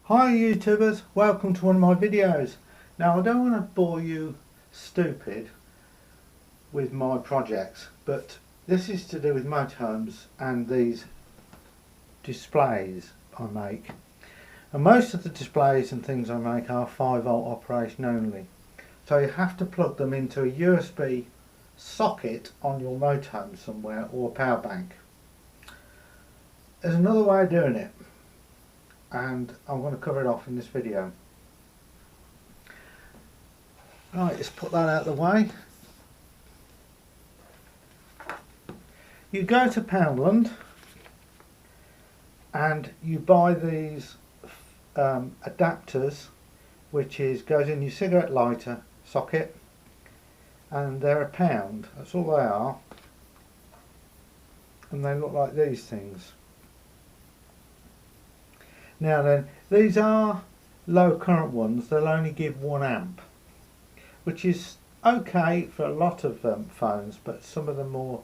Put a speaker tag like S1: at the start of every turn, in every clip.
S1: Hi YouTubers, welcome to one of my videos. Now I don't want to bore you stupid with my projects, but this is to do with motorhomes and these displays I make. And most of the displays and things I make are 5-volt operation only. So you have to plug them into a USB socket on your motorhome somewhere or a power bank. There's another way of doing it, and I'm going to cover it off in this video. Right, let's put that out of the way. You go to Poundland and you buy these adapters, which goes in your cigarette lighter socket, and they're £1. That's all they are, and they look like these things. Now then, these are low current ones. They'll only give 1 amp, which is okay for a lot of phones, but some of the more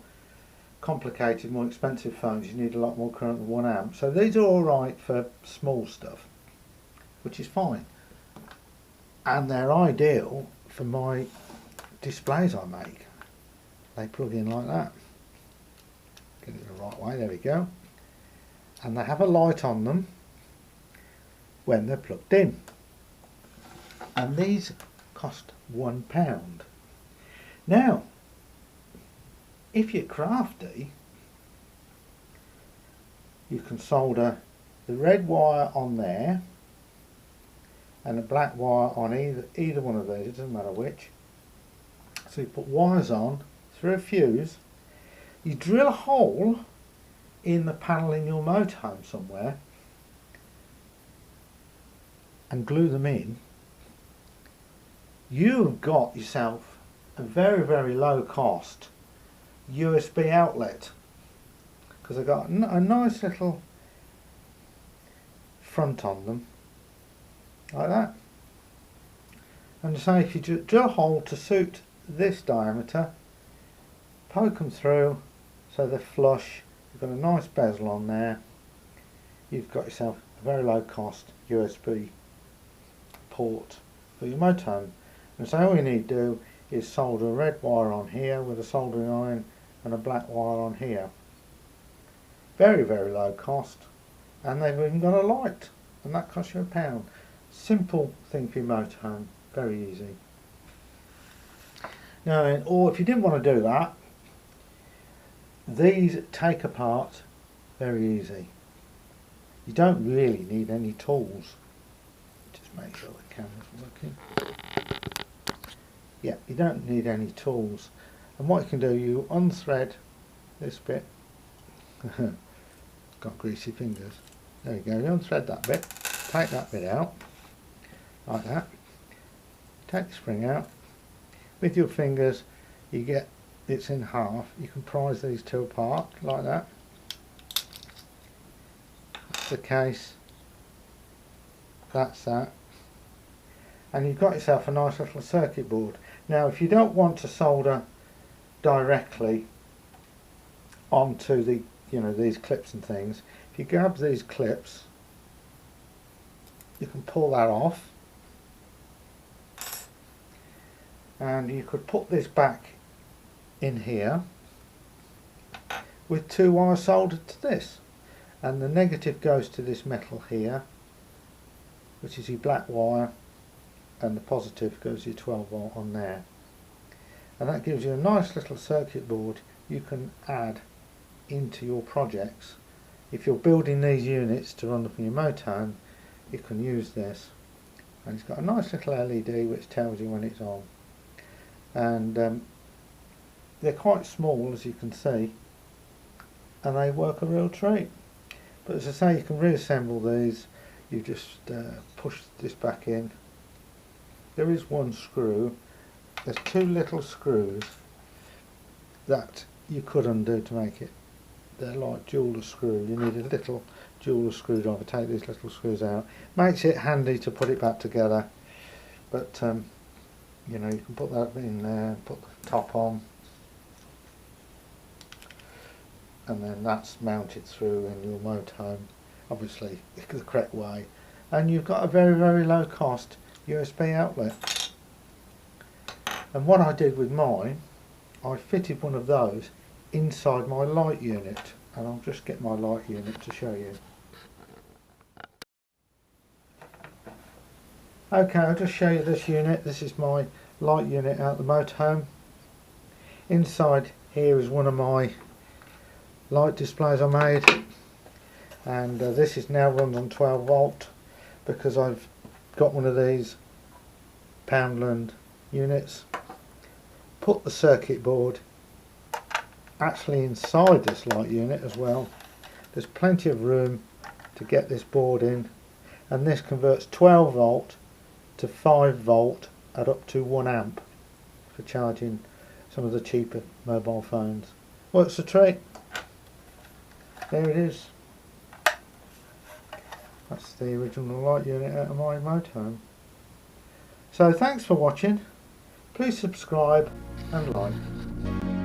S1: complicated, more expensive phones, you need a lot more current than 1 amp. So these are alright for small stuff, which is fine. And they're ideal for my displays I make. They plug in like that. Get it the right way, there we go. And they have a light on them when they're plugged in. And these cost £1. Now, if you're crafty, you can solder the red wire on there and a black wire on either one of these, it doesn't matter which. So you put wires on through a fuse, you drill a hole in the panel in your motorhome somewhere and glue them in. You've got yourself a very, very low cost USB outlet, because they've got a nice little front on them like that. And say if you drill a hole to suit this diameter, poke them through so they're flush, you've got a nice bezel on there, you've got yourself a very low cost USB port for your motorhome. And so all you need to do is solder a red wire on here with a soldering iron and a black wire on here. Very, very low cost, and they've even got a light, and that costs you £1. Simple thing for your motorhome, very easy. Now then, or if you didn't want to do that, these take apart very easy. You don't really need any tools. Just make sure the camera's working. Yeah, you don't need any tools. And what you can do, you unthread this bit. Got greasy fingers. There you go, you unthread that bit, take that bit out, like that. Take the spring out. With your fingers, you get it's in half. You can prise these two apart, like that. That's the case. That's that. And you've got yourself a nice little circuit board. Now if you don't want to solder directly onto the, these clips and things, if you grab these clips, you can pull that off, and you could put this back in here with 2 wires soldered to this, and the negative goes to this metal here, which is your black wire, and the positive goes to your 12-volt on there. And that gives you a nice little circuit board you can add into your projects. If you're building these units to run from your motorhome, you can use this. And it's got a nice little LED which tells you when it's on. And they're quite small, as you can see, and they work a real treat. But as I say, you can reassemble these. You just push this back in. There is one screw. There's 2 little screws that you could undo to make it. They're like jeweller screw. You need a little jeweller screwdriver. Take these little screws out. Makes it handy to put it back together. But you can put that in there, put the top on, and then that's mounted through in your motorhome, obviously the correct way. and you've got a very low cost USB outlet. And what I did with mine, I fitted one of those inside my light unit, and I'll just get my light unit to show you. Okay, I'll just show you this unit. This is my light unit out the motorhome. Inside here is one of my light displays I made, and this is now run on 12 volt because I've got one of these Poundland units. Put the circuit board actually inside this light unit as well. There's plenty of room to get this board in, and this converts 12 volt to 5 volt at up to 1 amp for charging some of the cheaper mobile phones. Works a treat. There it is. That's the original light unit out of my motorhome. So thanks for watching. Please subscribe and like.